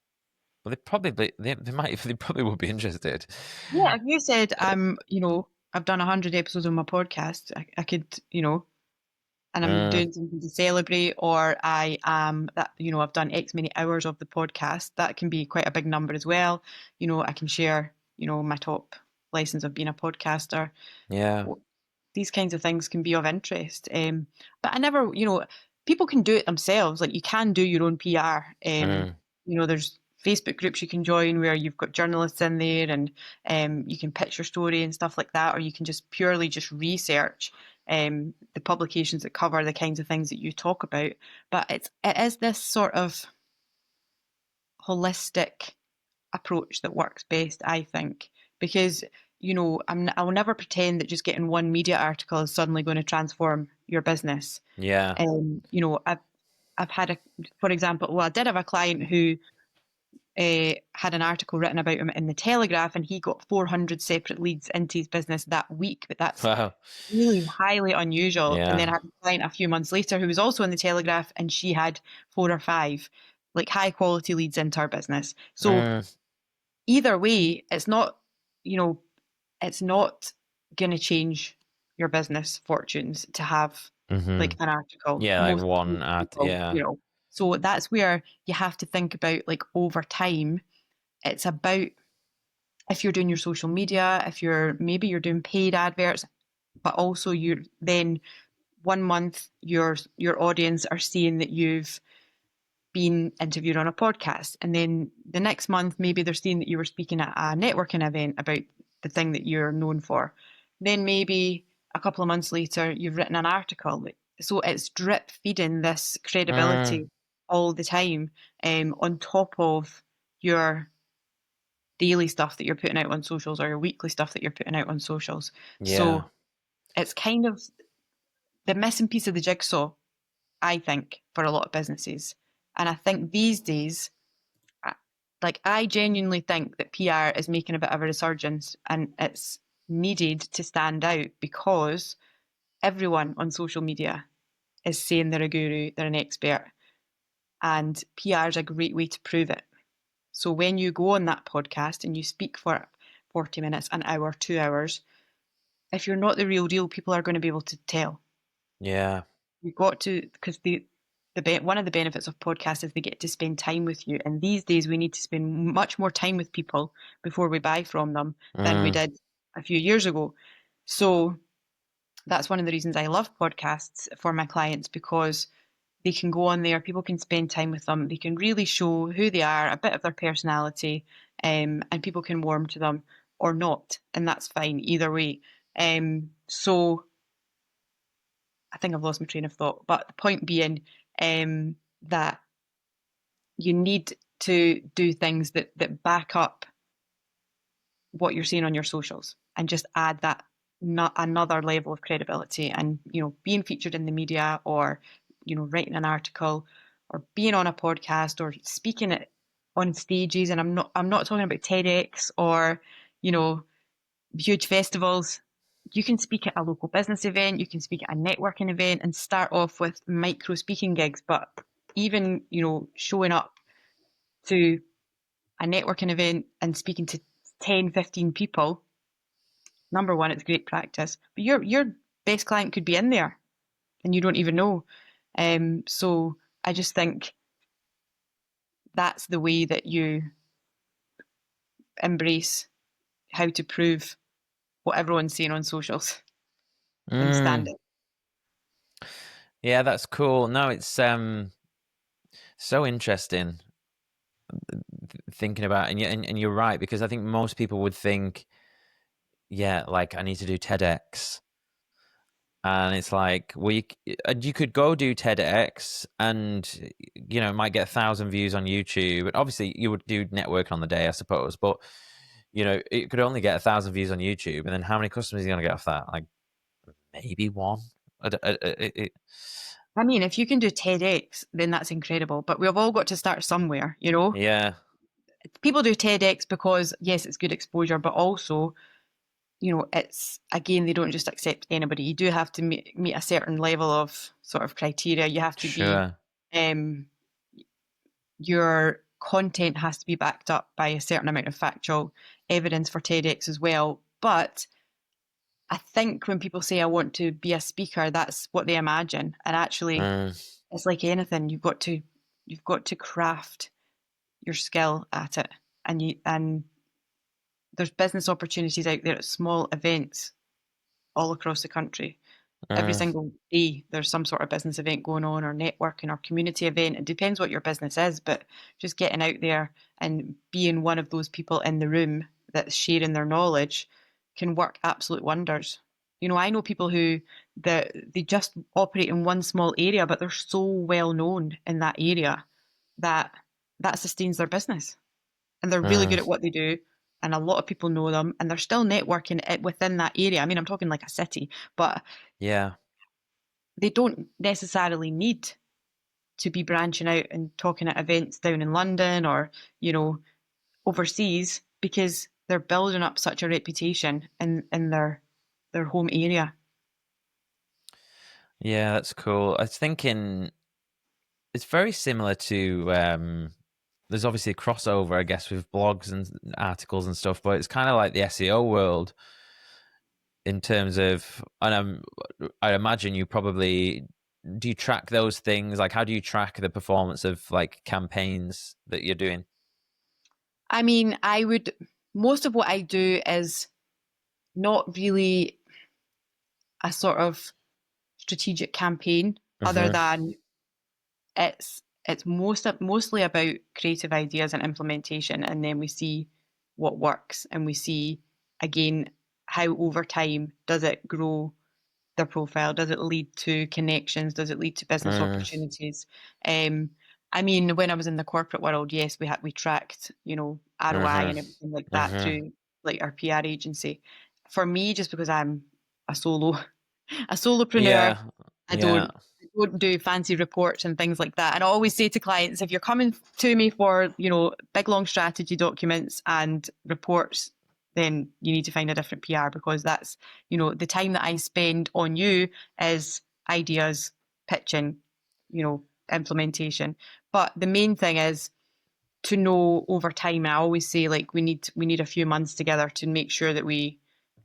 but they probably would be interested. Yeah. If you said, I've done 100 episodes of my podcast, I could, and I'm Mm, doing something to celebrate, or I am that, I've done X many hours of the podcast. That can be quite a big number as well. I can share, my top lessons of being a podcaster. yeah. These kinds of things can be of interest. But I never, people can do it themselves. Like you can do your own PR. Mm, There's Facebook groups you can join where you've got journalists in there, and you can pitch your story and stuff like that, or you can just purely just research the publications that cover the kinds of things that you talk about. But it is this sort of holistic approach that works best, I think, because I will never pretend that just getting one media article is suddenly going to transform your business. yeah. I've had for example, well, I did have a client who had an article written about him in the Telegraph, and he got 400 separate leads into his business that week. But that's Wow. really highly unusual. And then Yeah. I had a client a few months later who was also in the Telegraph, and she had 4 or 5 like high quality leads into her business. So Mm, either way, you know, it's not going to change your business fortunes to have mm-hmm. like an article. Yeah, like Most one at, people, yeah. So that's where you have to think about like over time. It's about if you're doing your social media, if you're doing paid adverts, but also you're then 1 month your audience are seeing that you've been interviewed on a podcast. And then the next month, maybe they're seeing that you were speaking at a networking event about the thing that you're known for. Then maybe a couple of months later, you've written an article. So it's drip feeding this Mm, credibility all the time, on top of your daily stuff that you're putting out on socials or your weekly stuff that you're putting out on socials. yeah. So it's kind of the missing piece of the jigsaw, I think, for a lot of businesses. And I think these days, I genuinely think that PR is making a bit of a resurgence, and it's needed to stand out because everyone on social media is saying they're a guru, they're an expert, and PR is a great way to prove it. So when you go on that podcast and you speak for 40 minutes, an hour, 2 hours, if you're not the real deal, people are going to be able to tell. Yeah. You've got to, because one of the benefits of podcasts is they get to spend time with you. And these days, we need to spend much more time with people before we buy from them than we Mm, did a few years ago. So that's one of the reasons I love podcasts for my clients, because they can go on there, people can spend time with them, they can really show who they are, a bit of their personality, and people can warm to them or not, and that's fine either way. So I think I've lost my train of thought, but the point being, that you need to do things that back up what you're seeing on your socials and just add that not another level of credibility. And being featured in the media, or writing an article, or being on a podcast, or speaking on stages. And I'm not talking about TEDx or you know huge festivals. You can speak at a local business event, you can speak at a networking event, and start off with micro speaking gigs. But even showing up to a networking event and speaking to 10, 15 people, number one, it's great practice. But your best client could be in there and you don't even know. So I just think that's the way that you embrace how to prove what everyone's saying on socials and stand mm. it. Yeah, that's cool. No, it's so interesting thinking about, and you're right, because I think most people would think, yeah, like I need to do TEDx, And it's like and you could go do TEDx, and it might get 1,000 views on YouTube. And obviously, you would do networking on the day, I suppose. But it could only get 1,000 views on YouTube, and then how many customers are you going to get off that? Like maybe one. I mean, if you can do TEDx, then that's incredible. But we've all got to start somewhere, you know? Yeah, People do TEDx because, yes, it's good exposure, but also, it's, again, they don't just accept anybody. You do have to meet a certain level of sort of criteria. You have to be, sure. um, your content has to be backed up by a certain amount of factual evidence for TEDx as well. But I think when people say I want to be a speaker, that's what they imagine. And actually, Mm, it's like anything. You've got to craft your skill at it, and there's business opportunities out there at small events all across the country. Every mm, single day, there's some sort of business event going on, or networking, or community event. It depends what your business is, but just getting out there and being one of those people in the room that's sharing their knowledge can work absolute wonders. I know people who they just operate in one small area, but they're so well known in that area that that sustains their business, and they're really good mm, at what they do. And a lot of people know them, and they're still networking it within that area. I mean, I'm talking like a city, but yeah. they don't necessarily need to be branching out and talking at events down in London or, overseas, because they're building up such a reputation in their home area. Yeah, that's cool. I was thinking it's very similar to there's obviously a crossover, I guess, with blogs and articles and stuff, but it's kind of like the SEO world in terms of, and I imagine you probably, do you track those things? Like, how do you track the performance of like campaigns that you're doing? I mean, most of what I do is not really a sort of strategic campaign, other Mm-hmm. than it's mostly about creative ideas and implementation, and then we see what works, and we see, again, how over time does it grow their profile, does it lead to connections, does it lead to business Mm, opportunities. um I mean, when I was in the corporate world, yes, we tracked, ROI mm-hmm. and everything like that Mm-hmm. through, like, our PR agency. For me, just because I'm a solo a solopreneur, Yeah. I Yeah. don't do fancy reports and things like that. And I always say to clients, if you're coming to me for, big long strategy documents and reports, then you need to find a different PR, because that's, the time that I spend on you is ideas, pitching, implementation. But the main thing is to know over time. I always say, like, we need a few months together to make sure that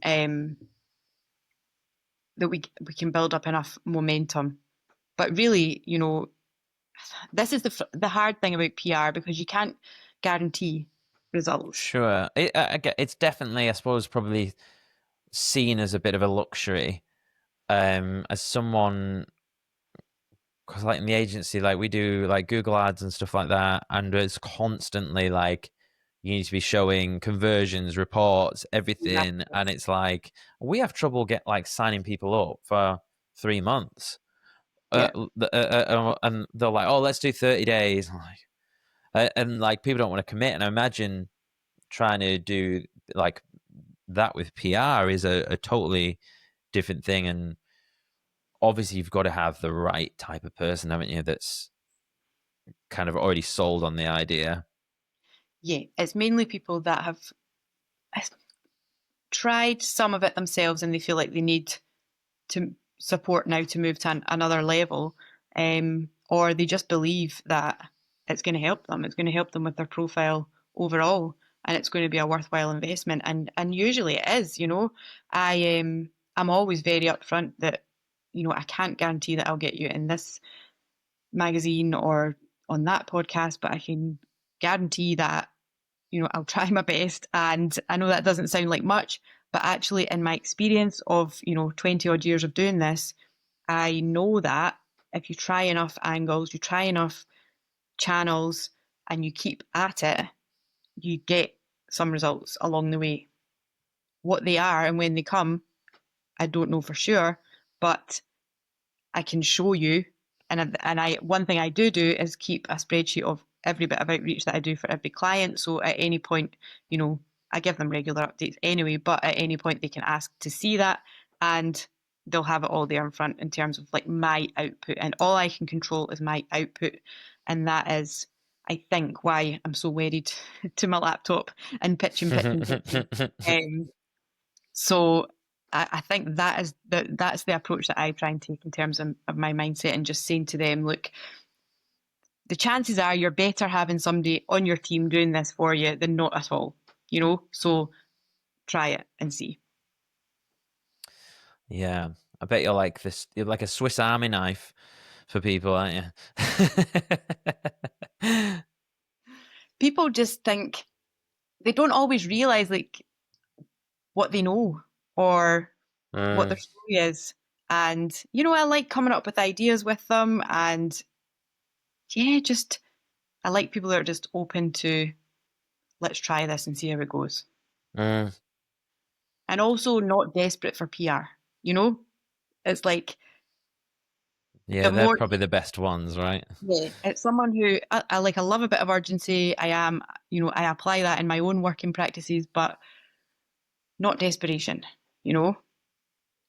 um we can build up enough momentum. But really, this is the hard thing about PR, because you can't guarantee results. Sure. It's definitely, I suppose, probably seen as a bit of a luxury. As someone, because like in the agency, like we do like Google ads and stuff like that, and it's constantly like you need to be showing conversions, reports, everything, Exactly. and it's like we have trouble like signing people up for 3 months. Yeah. And they're like, "Oh, let's do 30 days." And like people don't want to commit. And I imagine trying to do like that with PR is a totally different thing. And obviously, you've got to have the right type of person, haven't you? That's kind of already sold on the idea. Yeah. It's mainly people that have tried some of it themselves, and they feel like they need to support now to move to another level, or they just believe that it's going to help them. It's going to help them with their profile overall, and it's going to be a worthwhile investment. And usually it is. I'm always very upfront that, I can't guarantee that I'll get you in this magazine or on that podcast, but I can guarantee that, I'll try my best. And I know that doesn't sound like much, but actually, in my experience of, 20 odd years of doing this, I know that if you try enough angles, you try enough channels, and you keep at it, you get some results along the way. What they are and when they come, I don't know for sure, but I can show you. And I one thing I do is keep a spreadsheet of every bit of outreach that I do for every client. So at any point, I give them regular updates anyway, but at any point they can ask to see that, and they'll have it all there in front in terms of like my output. And all I can control is my output. And that is, I think, why I'm so wedded to my laptop and pitching, pitching, pitching. So I think that's the approach that I try and take in terms of my mindset, and just saying to them, look, the chances are you're better having somebody on your team doing this for you than not at all, so try it and see. Yeah, I bet you're like this. You're like a Swiss Army knife for people, aren't you? People just think, they don't always realize like what they know or what their story is. And I like coming up with ideas with them, and yeah, just I like people that are just open to, let's try this and see how it goes. Mm. And also not desperate for PR. It's like Yeah, the they're more, probably the best ones, right? yeah, it's someone who I like. I love a bit of urgency. I apply that in my own working practices, but not desperation. You know,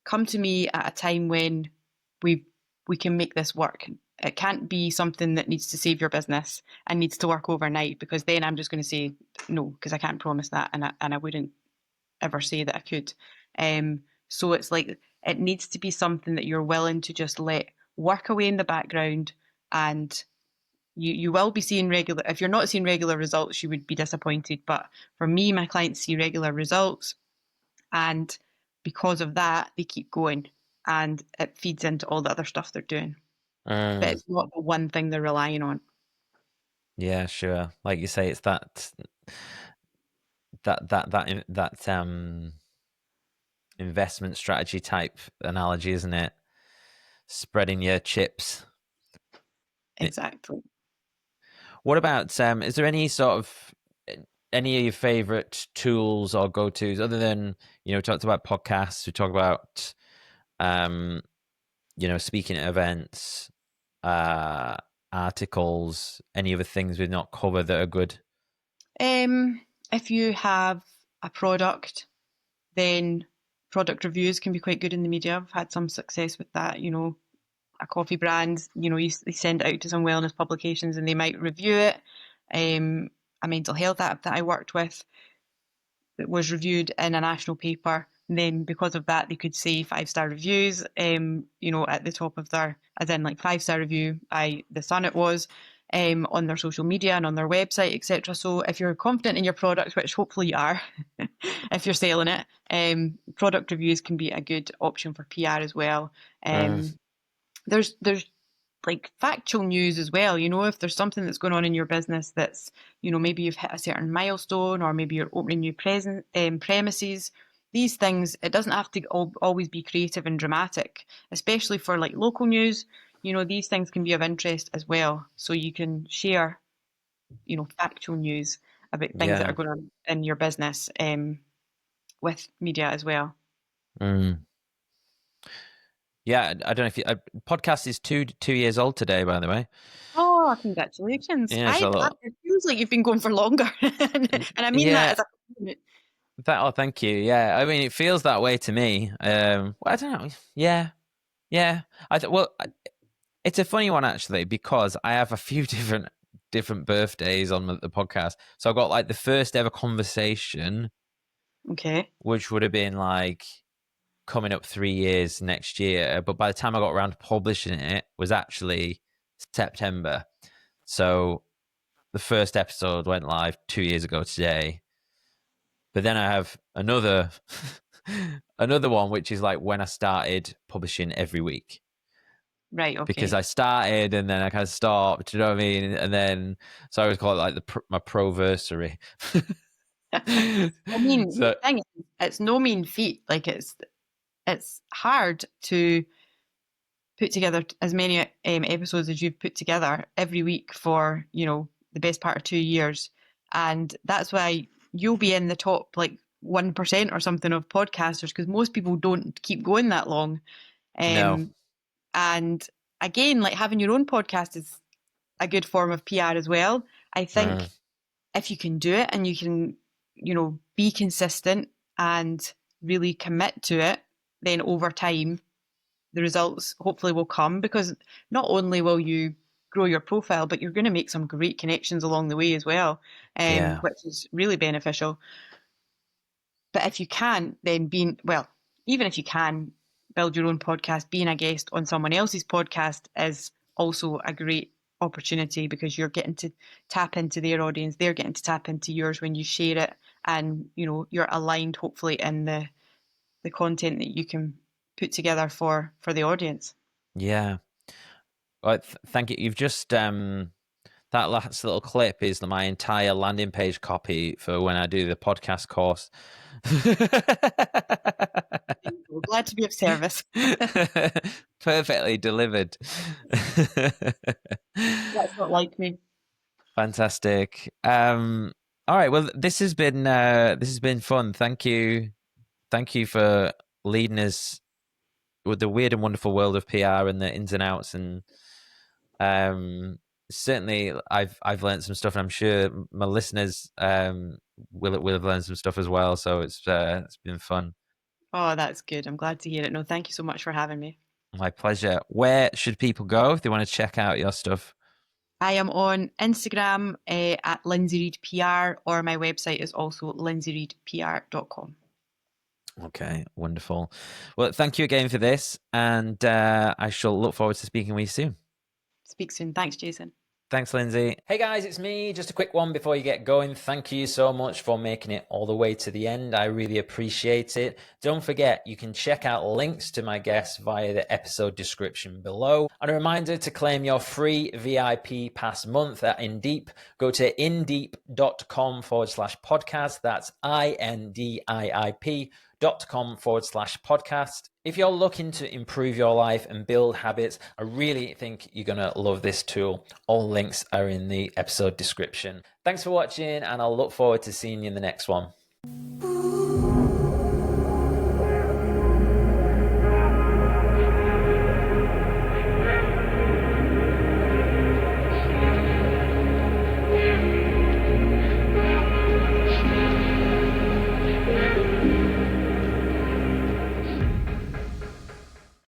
come to me at a time when we can make this work. It can't be something that needs to save your business and needs to work overnight, because then I'm just going to say no, because I can't promise that, and I wouldn't ever say that I could. So it's like, it needs to be something that you're willing to just let work away in the background, and you will be seeing regular. If you're not seeing regular results, you would be disappointed. But for me, my clients see regular results, and because of that, they keep going, and it feeds into all the other stuff they're doing. But Mm. it's not the one thing they're relying on. Yeah, sure. Like you say, it's that investment strategy type analogy, isn't it? Spreading your chips. Exactly. What about is there any sort of any of your favorite tools or go-tos other than, we talked about podcasts, we talked about um speaking at events, uh articles, any other things we've not covered that are good? Um, if you have a product, then product reviews can be quite good in the media. I've had some success with that. A coffee brand, they send it out to some wellness publications and they might review it. A mental health app that I worked with, that was reviewed in a national paper. And then because of that, they could say 5-star reviews, at the top of their, as in like 5-star review by The Sun it was, on their social media and on their website, etc. So if you're confident in your product, which hopefully you are, if you're selling it, product reviews can be a good option for PR as well. Mm, There's like factual news as well. If there's something that's going on in your business that's, maybe you've hit a certain milestone, or maybe you're opening new premises. These things, it doesn't have to always be creative and dramatic, especially for like local news. These things can be of interest as well. So you can share, factual news about things that are yeah. going on in your business, with media as well. Mm. Yeah, I don't know if podcast is 2 years old today, by the way. Oh, congratulations. Yeah, so It feels like you've been going for longer. And I mean that yeah, as a compliment. thank you. Yeah, I mean, it feels that way to me. Well, I don't know. Yeah, yeah. It's a funny one actually, because I have a few different birthdays on the podcast. So I got like the first ever conversation, Okay. which would have been like coming up 3 years next year. But by the time I got around to publishing it, was actually September. So the first episode went live 2 years ago today. But then I have another another one, which is like when I started publishing every week. Right. Because Okay. I started and then I kind of stopped, you know what I mean? And then, so I always call it like my proversary. I mean, the So, thing is, it's no mean feat. Like it's hard to put together as many episodes as you've put together every week for the best part of 2 years, and that's why you'll be in the top like 1% or something of podcasters, because most people don't keep going that long. No. And again, like having your own podcast is a good form of PR as well. I think if you can do it and you can, be consistent and really commit to it, then over time, the results hopefully will come, because not only will you grow your profile, but you're going to make some great connections along the way as well, Yeah. which is really beneficial. But if you can, then even if you can build your own podcast, being a guest on someone else's podcast is also a great opportunity, because you're getting to tap into their audience, they're getting to tap into yours when you share it, and you're aligned hopefully in the content that you can put together for the audience. Yeah. Well, thank you. You've just that last little clip is my entire landing page copy for when I do the podcast course. We're glad to be of service. Perfectly delivered. That's not like me. Fantastic. All right. Well, this has been fun. Thank you for leading us with the weird and wonderful world of PR and the ins and outs. And certainly, I've learned some stuff, and I'm sure my listeners will have learned some stuff as well. So it's been fun. Oh, that's good. I'm glad to hear it. No, thank you so much for having me. My pleasure. Where should people go if they want to check out your stuff? I am on Instagram at Lindsay Reid PR, or my website is also lindsayreidpr.com. Okay, wonderful. Well, thank you again for this, and I shall look forward to speaking with you soon. Speak soon. Thanks, Jason. Thanks, Lindsay. Hey guys, it's me. Just a quick one before you get going. Thank you so much for making it all the way to the end. I really appreciate it. Don't forget, you can check out links to my guests via the episode description below. And a reminder to claim your free VIP pass month at Indiip. Go to indiip.com/podcast. That's indiip.com/podcast. If you're looking to improve your life and build habits, I really think you're going to love this tool. All links are in the episode description. Thanks for watching, and I'll look forward to seeing you in the next one.